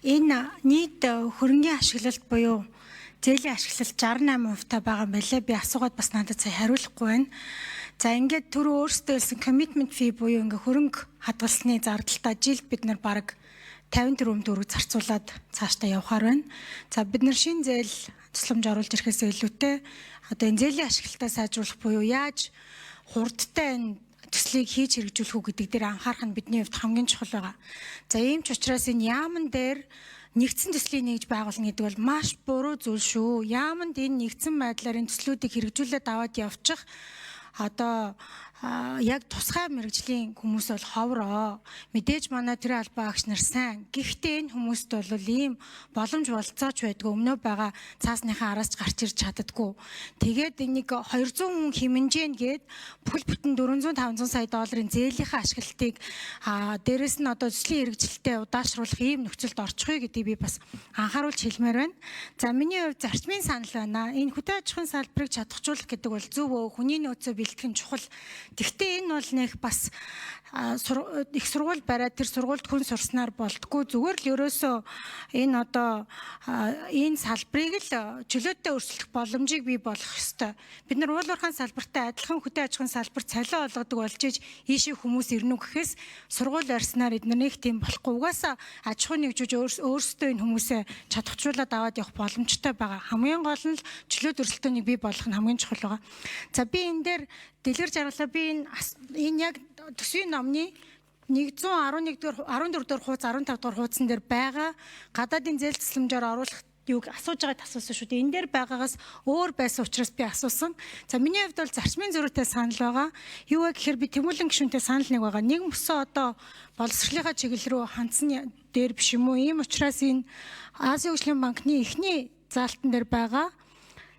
Энэ нийт хөрөнгийн ашиглалт буюу зээлийн ашиглалт 68% та байгаа юм байлаа. Би асуугаад бас надад сая хариулахгүй байна. За ингээд түрүү өөрсдөө хэлсэн commitment fee буюу ингээ хөрөнгө хадгалсны зардалтаа жилд бид нар бараг 50 төгрөг зарцуулаад цаашдаа явахаар байна. За бид нар шинэ зээл тусламж оруулж ирэхээс илүүтэй одоо энэ зээлийн ашиглалтаа сайжруулах буюу яаж хурдтай энэ төслийг хийж хэрэгжүүлэх үү гэдэг дээр анхаарах нь бидний хувьд хамгийн чухал байгаа. За ийм ч учраас энэ яаман дээр нэгдсэн төслийг нэгж байгуулна гэдэг бол маш буруу зүйл шүү. Яаманд энэ нэгдсэн байдлаар энэ төслүүдийг хэрэгжүүлээд аваад явчих одоо яг тусгай мэрэгжлийн хүмүүс бол ховроо. Мэдээж манай тэр албаа агч нар сайн. Гэхдээ энэ хүмүүст бол ийм боломж болцооч байдгүй. Өмнөө байгаа цаасныхаа араас ч гарч ирж чаддаггүй. Тэгээд энийг 200 хүн хэмнэжэн гээд бүхэл бүтэн 400-500 сая долларын зээлийнхаа ашиглалтыг дээрэс нь одоо төслийн хэрэгжилтэд удаашруулах ийм нөхцөлд орчихъя гэдгийг би бас анхааруулж хэлмээр байна. За миний хувьд зарчмын санал байна. Энэ хөдөө аж ахуйн салбарыг чадахжуулах гэдэг бол зөв өө. Хүний нөөцөө бэлтгэх нь чухал. Тэгвэл энэ бол нэг бас их сургууль бариад тэр сургуульд хүн сурснаар болдгоо. Зүгээр л ерөөсөө энэ одоо энэ салбарыг л чөлөөтэй өрсөлдөх боломжийг бий болгох ёстой. Бид нар уул уурхайн салбартай адилхан хөдөө аж ахуйн салбарт цалин олгодог болж иж ийшээ хүмүүс ирнэ гэхээс сургууль арьснаар эдгээр нэг тийм болохгүй. Угаасаа аж ахуй нэгжүүж өөрсдөө энэ хүмүүсээ чадахжуулаад аваад явах боломжтой байгаа. Хамгийн гол нь чөлөөт өрсөлдөөнийг бий болгох нь хамгийн чухал байгаа. За би энэ дээр дэлгэр жаргалаа. Би энэ яг төсвийн номны 111 дугаар 14 дугаар хуудас 15 дугаар хуудсан дээр байгаа гадаадын зээл тусламжаар оруулах юуг асууж байгаад асуусан шүү дээ. Энэ дээр байгаагаас өөр байсан учраас би асуусан. За миний хувьд бол зарчмын зөрүүтэй санал байгаа. Юу вэ гэхээр би тэмүүлэн гишүүнтэй санал нэг байгаа. Нэг мөсөө одоо боловсролынхаа чиглэл рүү хандсан дээр биш юм уу? Ийм учраас энэ Азийн хөгжлийн банкны эхний заалтан дээр байгаа.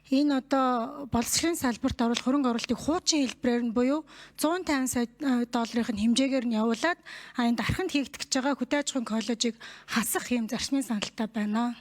Энэ одоо боловсролын салбарт оруулах хөрөнгө оруулалтыг хуучин хэлбэрээр нь буюу 150 сая долларын хэмжээгээр нь явуулаад энэ дарханд хийгдэж байгаа хөдөө аж ахуйн коллежийг хасах юм зарчмын саналтай байна.